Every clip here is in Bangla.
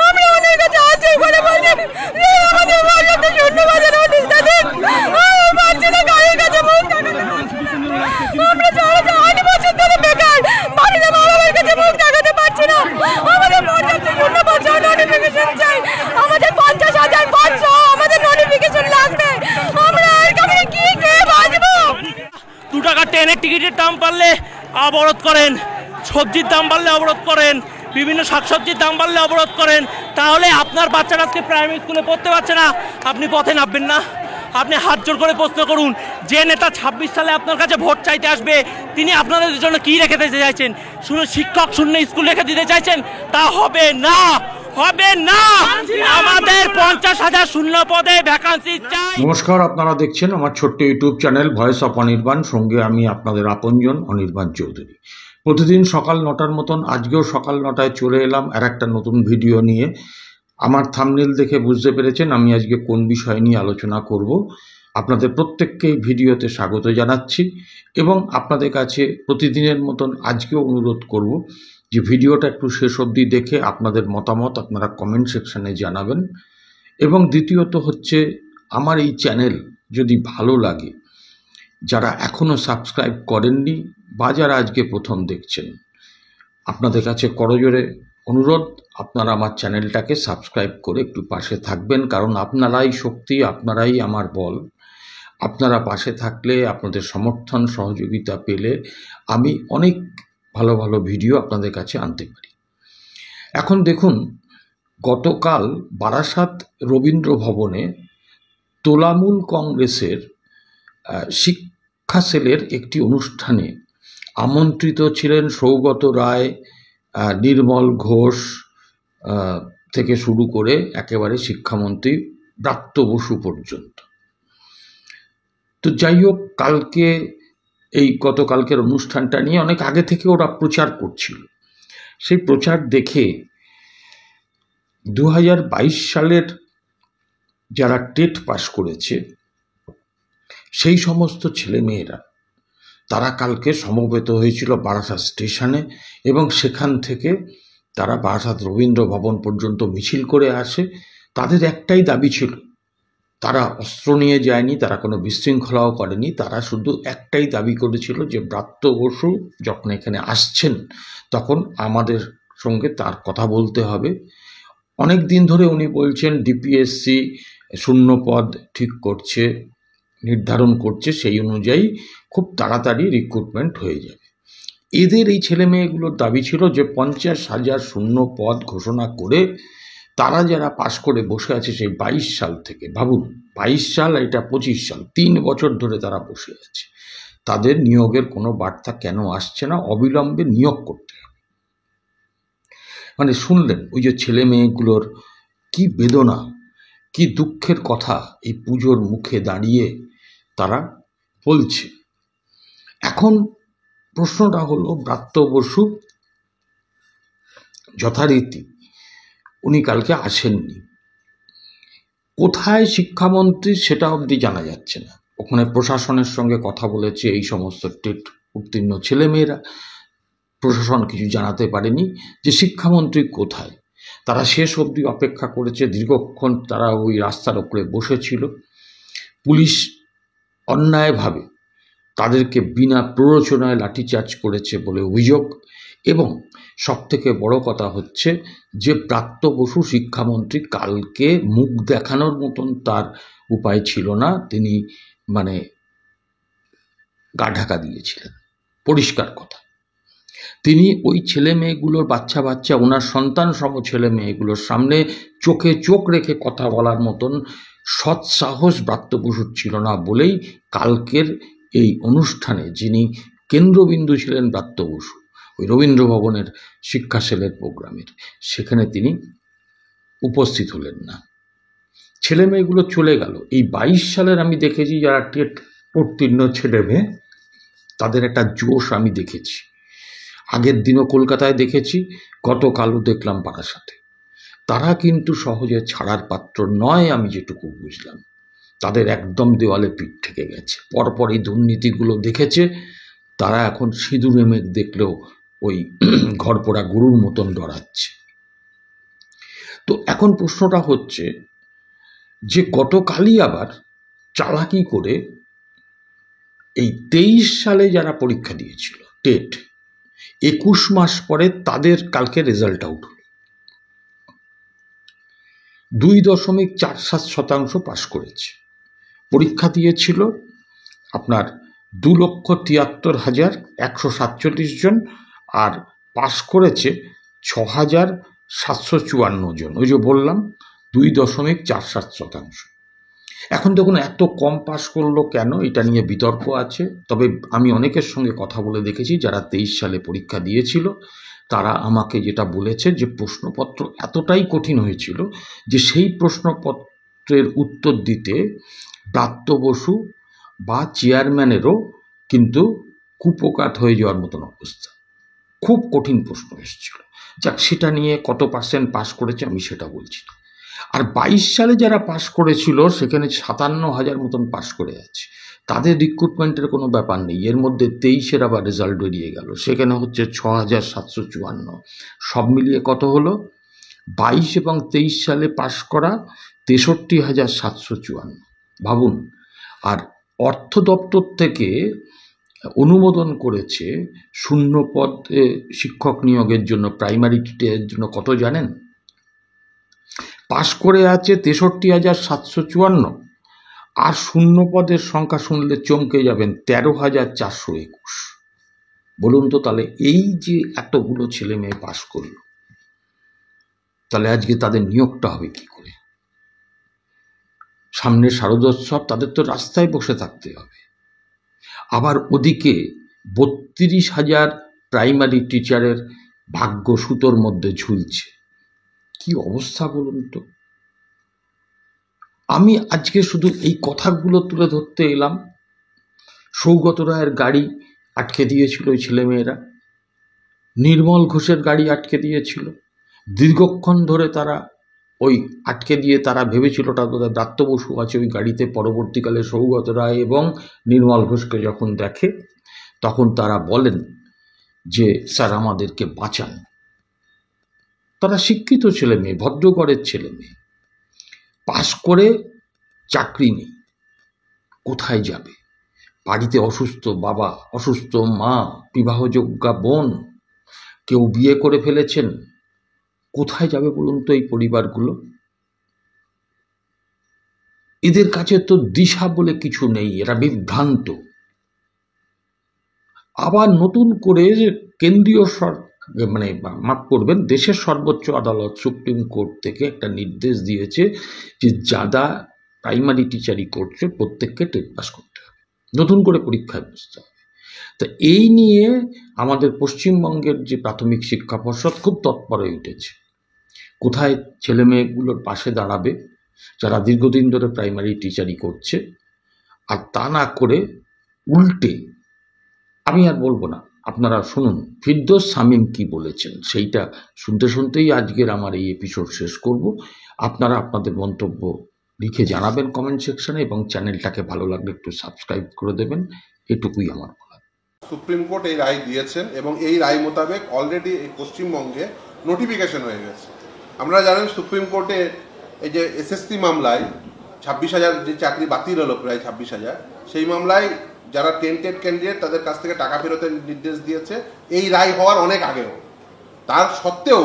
আমরা ওনার কাছে আছি বলে বলছি আমাদের বাড়িতে শূন্যবাদের নোটিশটা দিন। বাচ্চারা গাড়ির কাছে মুখ দেখাতে, আমরা 8 বছর ধরে বেকার, বাড়িতে মা বাবার কাছে মুখ দেখাতে পারছি না। আমাদের পর্যাপ্ত শূন্যবাদ নোটিফিকেশন চাই, আমাদের 50,500 আমাদের নোটিফিকেশন লাগবে। আমরা আর কেমন কি খেয়ে বাঁচবো? 2 টাকা ট্রেনের টিকিটের দাম বাড়লে অবরোধ করেন, সবজির দাম বাড়লে অবরোধ করেন, বিভিন্ন শাকসবজির দাম বাড়লে অবরোধ করেন, তাহলে আপনার বাচ্চারা আজকে প্রাইমারি স্কুলে পড়তে পারছে না, আপনি পথে নামবেন না? আপনি হাত জোর করে প্রশ্ন করুন, যে নেতা 26 সালে আপনার কাছে ভোট চাইতে আসবে তিনি আপনাদের জন্য কি রেখে দিতে চাইছেন? শুধু শিক্ষক শূন্য স্কুল রেখে দিতে চাইছেন? তা হবে না, হবে না। আমাদের 50,000 শূন্য পদে ভ্যাকান্সি চাই। নমস্কার, আপনারা দেখছেন আমার ছোট্ট YouTube channel voice of Anirban. সঙ্গে আমি আপনাদের আপনজন অনির্বাণ চৌধুরী। প্রতিদিন সকাল 9টার মতন আজকেও সকাল 9টায় চলে এলাম আর একটা নতুন ভিডিও নিয়ে। আমার থাম্বনেল দেখে বুঝতে পেরেছেন আমি আজকে কোন বিষয় নিয়ে আলোচনা করব। আপনাদের প্রত্যেককে ভিডিওতে স্বাগত জানাচ্ছি এবং আপনাদের কাছে প্রতিদিনের মতন আজকেও অনুরোধ করব যে ভিডিওটা একটু শেষ অবধি দেখে আপনাদের মতামত আপনারা কমেন্ট সেকশনে জানাবেন। এবং দ্বিতীয়ত হচ্ছে, আমার এই চ্যানেল যদি ভালো লাগে, যারা এখনও সাবস্ক্রাইব করেননি বা যারা আজকে প্রথম দেখছেন, আপনাদের কাছে করজোরে অনুরোধ, আপনারা আমার চ্যানেলটাকে সাবস্ক্রাইব করে একটু পাশে থাকবেন। কারণ আপনারাই শক্তি, আপনারাই আমার বল। আপনারা পাশে থাকলে, আপনাদের সমর্থন সহযোগিতা পেলে আমি অনেক ভালো ভালো ভিডিও আপনাদের কাছে আনতে পারি। এখন দেখুন, গতকাল বারাসাত রবীন্দ্র ভবনে তোলামূল কংগ্রেসের শিক্ষা সেলের একটি অনুষ্ঠানে আমন্ত্রিত ছিলেন সৌগত রায়, নির্মল ঘোষ থেকে শুরু করে একেবারে শিক্ষামন্ত্রী ব্রাত্য বসু পর্যন্ত। তো যাই হোক, গতকালকের অনুষ্ঠানটা নিয়ে অনেক আগে থেকে ওরা প্রচার করছিল। সেই প্রচার দেখে 2022 সালের যারা টেট পাশ করেছে সেই সমস্ত ছেলেমেয়েরা তারা কালকে সমবেত হয়েছিল বারাসাত স্টেশনে এবং সেখান থেকে তারা বারাসাত রবীন্দ্র ভবন পর্যন্ত মিছিল করে আসে। তাদের একটাই দাবি ছিল, তারা অস্ত্র নিয়ে যায়নি, তারা কোনো বিশৃঙ্খলাও করেনি, তারা শুধু একটাই দাবি করেছিল যে ব্রাত্য বসু যখন এখানে আসছেন তখন আমাদের সঙ্গে তার কথা বলতে হবে। অনেক দিন ধরে উনি বলছেন ডিপিএসসি শূন্য পদ ঠিক করছে, নির্ধারণ করছে, সেই অনুযায়ী খুব তাড়াতাড়ি রিক্রুটমেন্ট হয়ে যাবে। এদের এই ছেলে মেয়েগুলোর দাবি ছিল যে 50,000 শূন্য পদ ঘোষণা করে তারা যারা পাশ করে বসে আছে সেই 22 সাল থেকে, ভাবুন 22 সাল, এটা 25 সাল, 3 বছর ধরে তারা বসে আছে, তাদের নিয়োগের কোনো বার্তা কেন আসছে না? অবিলম্বে নিয়োগ করতে হবে। মানে শুনলেন ওই যে ছেলে মেয়েগুলোর কি বেদনা, কি দুঃখের কথা এই পুজোর মুখে দাঁড়িয়ে তারা বলছে। এখন প্রশ্নটা হলো, ব্রাত্য বসু যথারীতি উনি কালকে আসেননি, কোথায় শিক্ষামন্ত্রী সেটা অবধি জানা যাচ্ছে না। ওখানে প্রশাসনের সঙ্গে কথা বলেছে এই সমস্ত টেট উত্তীর্ণ ছেলেমেয়েরা, প্রশাসন কিছু জানাতে পারেনি যে শিক্ষামন্ত্রী কোথায়। তারা শেষ অবধি অপেক্ষা করেছে, দীর্ঘক্ষণ তারা ওই রাস্তার ওপরে বসেছিল। পুলিশ অন্যায়ভাবে তাদেরকে বিনা প্ররোচনায় লাঠিচার্জ করেছে বলে অভিযোগ। এবং সবথেকে বড় কথা হচ্ছে যে ব্রাত্য বসু শিক্ষামন্ত্রী কালকে মুখ দেখানোর মতন তার উপায় ছিল না, তিনি গা ঢাকা দিয়েছিলেন, পরিষ্কার কথা। তিনি ওই ছেলে মেয়েগুলোর বাচ্চা ওনার সন্তান সম ছেলে মেয়েগুলোর সামনে চোখে চোখ রেখে কথা বলার মতন সৎসাহস ব্রাত্য বসুর ছিল না বলেই কালকের এই অনুষ্ঠানে যিনি কেন্দ্রবিন্দু ছিলেন ব্রাত্য বসু, ওই রবীন্দ্র ভবনের শিক্ষা সেলের প্রোগ্রামের, সেখানে তিনি উপস্থিত হলেন না। ছেলে মেয়েগুলো চলে গেল। এই 22 সালের আমি দেখেছি যারা টেট উত্তীর্ণ ছেলে মেয়ে, তাদের একটা জোশ আমি দেখেছি। আগের দিনও কলকাতায় দেখেছি, গতকালও দেখলাম বারাসাতে। তারা কিন্তু সহজে ছাড়ার পাত্র নয়, আমি যেটুকু বুঝলাম। তাদের একদম দেওয়ালে পিঠ থেকে গেছে, পরপর এই দুর্নীতিগুলো দেখেছে, তারা এখন সিঁদুরে মেঘ দেখলেও ওই ঘরপোড়া গরুর মতন ডরাচ্ছে। তো এখন প্রশ্নটা হচ্ছে যে গতকালই আবার চালাকি করে এই 23 সালে যারা পরীক্ষা দিয়েছিল টেট, 21 মাস পরে তাদের কালকে রেজাল্ট আউট হল। 2.47% পাশ করেছে। পরীক্ষা দিয়েছিল আপনার 2,73,147 জন, আর পাশ করেছে 6,754 জন। ওই যে বললাম 2.47%। এখন দেখুন এত কম পাশ করলো কেন, এটা নিয়ে বিতর্ক আছে। তবে আমি অনেকের সঙ্গে কথা বলে দেখেছি যারা 23 সালে পরীক্ষা দিয়েছিল, তারা আমাকে যেটা বলেছে যে প্রশ্নপত্র এতটাই কঠিন হয়েছিল যে সেই প্রশ্নপত্রের উত্তর দিতে ব্রাত্য বসু বা চেয়ারম্যানেরও কিন্তু কুপকাত হয়ে যাওয়ার মতন অবস্থা। খুব কঠিন প্রশ্ন এসেছিল। যাক, সেটা নিয়ে কত পার্সেন্ট পাস করেছে আমি সেটা বলছি না। আর 22 সালে যারা পাস করেছিল সেখানে 57,000 মতন পাস করে আছে, তাদের রিক্রুটমেন্টের কোনো ব্যাপার নেই। এর মধ্যে 23-এর আবার রেজাল্ট বেরিয়ে গেল, সেখানে হচ্ছে 6,754। সব মিলিয়ে কত হলো? 22 এবং 23 সালে পাস করা 63,754। ভাবুন। আর অর্থ দপ্তর থেকে অনুমোদন করেছে শূন্য পদে শিক্ষক নিয়োগের জন্য, প্রাইমারি টিচারের জন্য কত জানেন? পাশ করে আছে 63,754, আর শূন্য পদের সংখ্যা শুনলে চমকে যাবেন 13,421। বলুন তো তাহলে এই যে এতগুলো ছেলে মেয়ে পাশ করলো, তাহলে আজকে তাদের নিয়োগটা হবে কি করে? সামনে শারদোৎসব, তাদের তো রাস্তায় বসে থাকতে হবে। আবার ওদিকে 32,000 প্রাইমারি টিচারের ভাগ্য সুতোর মধ্যে ঝুলছে। কি অবস্থা বলুন তো। আমি আজকে শুধু এই কথাগুলো তুলে ধরতে এলাম। সৌগত রায়ের গাড়ি আটকে দিয়েছিল ওই ছেলেমেয়েরা, নির্মল ঘোষের গাড়ি আটকে দিয়েছিল। দীর্ঘক্ষণ ধরে তারা ওই আটকে দিয়ে তারা ভেবেছিল ওটা বোধহয় ব্রাত্য বসু আছে ওই গাড়িতে। পরবর্তীকালে সৌগত রায় এবং নির্মল ঘোষকে যখন দেখে তখন তারা বলেন যে স্যার আমাদেরকে বাঁচান। তারা শিক্ষিত ছেলে মেয়ে, ভদ্রঘরের ছেলে মেয়ে, পাশ করে চাকরি নেই, কোথায় যাবে? বাড়িতে অসুস্থ বাবা, অসুস্থ মা, বিবাহযোগ্যা বোন, কেউ বিয়ে করে ফেলেছেন, কোথায় যাবে বলুন তো এই পরিবারগুলো? এদের কাছে তো দিশা বলে কিছু নেই, এরা বিভ্রান্ত। আবার নতুন করে কেন্দ্রীয় মানে মাফ করবেন, দেশের সর্বোচ্চ আদালত সুপ্রিম কোর্ট থেকে একটা নির্দেশ দিয়েছে যে যারা প্রাইমারি টিচারই করছে প্রত্যেককে টেট পাস করতে হবে, নতুন করে পরীক্ষায় বসতে হবে। তো এই নিয়ে আমাদের পশ্চিমবঙ্গের যে প্রাথমিক শিক্ষা পর্ষদ খুব তৎপর হয়ে উঠেছে। কোথায় ছেলে মেয়েগুলোর পাশে দাঁড়াবে যারা দীর্ঘদিন ধরে প্রাইমারি টিচারই করছে, আর তা না করে উল্টে, আমি আর বলবো না, আপনারা শুনুন ফিরদৌস শামীম কি বলেছেন, সেইটা শুনতে শুনতেই আজকের আমার এই এপিসোড শেষ করব। আপনারা আপনাদের মন্তব্য লিখে জানাবেন কমেন্ট সেকশনে, এবং চ্যানেলটাকে ভালো লাগলে একটু সাবস্ক্রাইব করে দেবেন। এটুকুই আমার বলা। সুপ্রিম কোর্ট এই রায় দিয়েছেন এবং এই রায় মোতাবেক অলরেডি এই পশ্চিমবঙ্গে নোটিফিকেশন হয়ে গেছে। আপনারা জানেন সুপ্রিম কোর্টে এই যে এসএসসি মামলায় 26,000 যে চাকরি বাতিল হলো, প্রায় 26,000, সেই মামলায় যারা টেন্টেড ক্যান্ডিডেট তাদের কাছ থেকে টাকা ফেরতের নির্দেশ দিয়েছে এই রায় হওয়ার অনেক আগেও। তার সত্ত্বেও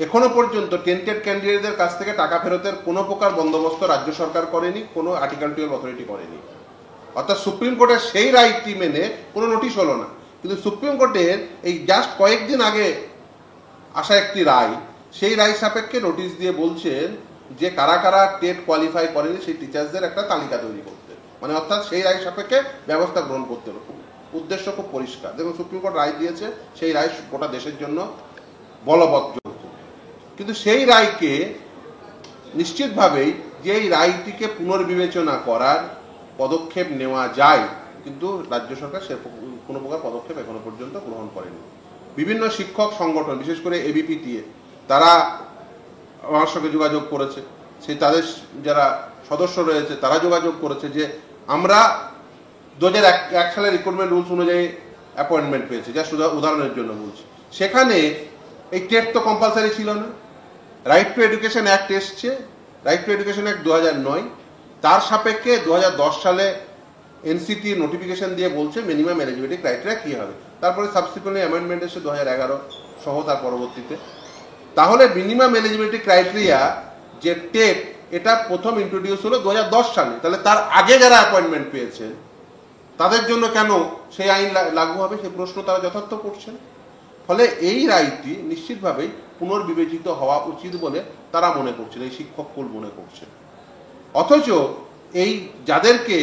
এখনো পর্যন্ত টেন্টেড ক্যান্ডিডেটদের কাছ থেকে টাকা ফেরতের কোনো প্রকার বন্দোবস্ত রাজ্য সরকার করেনি, কোনো আর্টিকেল 12 অথরিটি করেনি। অর্থাৎ সুপ্রিম কোর্টের সেই রায়টি মেনে কোনো নোটিশ হলো না। কিন্তু সুপ্রিম কোর্টের এই জাস্ট কয়েকদিন আগে আসা একটি রায়, সেই রায় সাপেক্ষে নোটিশ দিয়ে বলছেন যে কারা কারা টেট কোয়ালিফাই করেনি সেই টিচার্সদের একটা তালিকা তৈরি করতে, মানে অর্থাৎ সেই রায় সাপেক্ষে ব্যবস্থা গ্রহণ করতে হবে। উদ্দেশ্য খুব পরিষ্কার। দেখুন সুপ্রিম কোর্ট রায় দিয়েছে, সেই রায় গোটা দেশের জন্য বলবৎ। কিন্তু সেই রায়কে নিশ্চিতভাবেই যে এই রায়টিকে পুনর্বিবেচনা করার পদক্ষেপ নেওয়া যায়, কিন্তু রাজ্য সরকার সে কোনো প্রকার পদক্ষেপ এখনো পর্যন্ত গ্রহণ করেনি। বিভিন্ন শিক্ষক সংগঠন, বিশেষ করে এবিপিটিএ, তারা আমার সঙ্গে যোগাযোগ করেছে, সেই তাদের যারা সদস্য রয়েছে তারা যোগাযোগ করেছে যে আমরা 2001 সালের রিক্রুটমেন্ট রুলস অনুযায়ী অ্যাপয়েন্টমেন্ট পেয়েছি, যা শুধু উদাহরণের জন্য বলছি। সেখানে এই টেট তো কম্পালসারি ছিল না, রাইট টু এডুকেশন অ্যাক্ট এসছে, রাইট টু এডুকেশন অ্যাক্ট 2009, তার সাপেক্ষে 2010 সালে এনসিটি নোটিফিকেশন দিয়ে বলছে মিনিমাম এলিজিবিলিটি ক্রাইটেরিয়া কী হবে। তারপরে সাবসিকুয়েন্টলি অ্যামেন্ডমেন্ট এসে 2011 সহ তার পরবর্তীতে। তাহলে মিনিমাম এলিজিবিলিটি ক্রাইটেরিয়া যে টেট, এটা প্রথম ইন্ট্রোডিউস হলো 2010 সালে। তাহলে তার আগে যারা অ্যাপয়েন্টমেন্ট পেয়েছেন তাদের জন্য কেন সেই আইন লাগু হবে, সেই প্রশ্ন তারা যথার্থ করছেন। ফলে এই রায়টি নিশ্চিতভাবেই পুনর্বিবেচিত হওয়া উচিত বলে তারা মনে করছেন, এই শিক্ষককুল মনে করছেন। অথচ এই যাদেরকে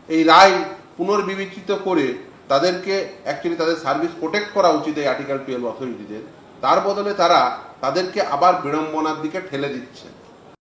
এই রায় পুনর্বিবেচিত করে তাদেরকে অ্যাকচুয়ালি তাদের সার্ভিস প্রোটেক্ট করা উচিত এই আর্টিকেল 12 অথরিটিদের, তার বদলে তারা তাদেরকে আবার বিড়ম্বনার দিকে ঠেলে দিচ্ছে।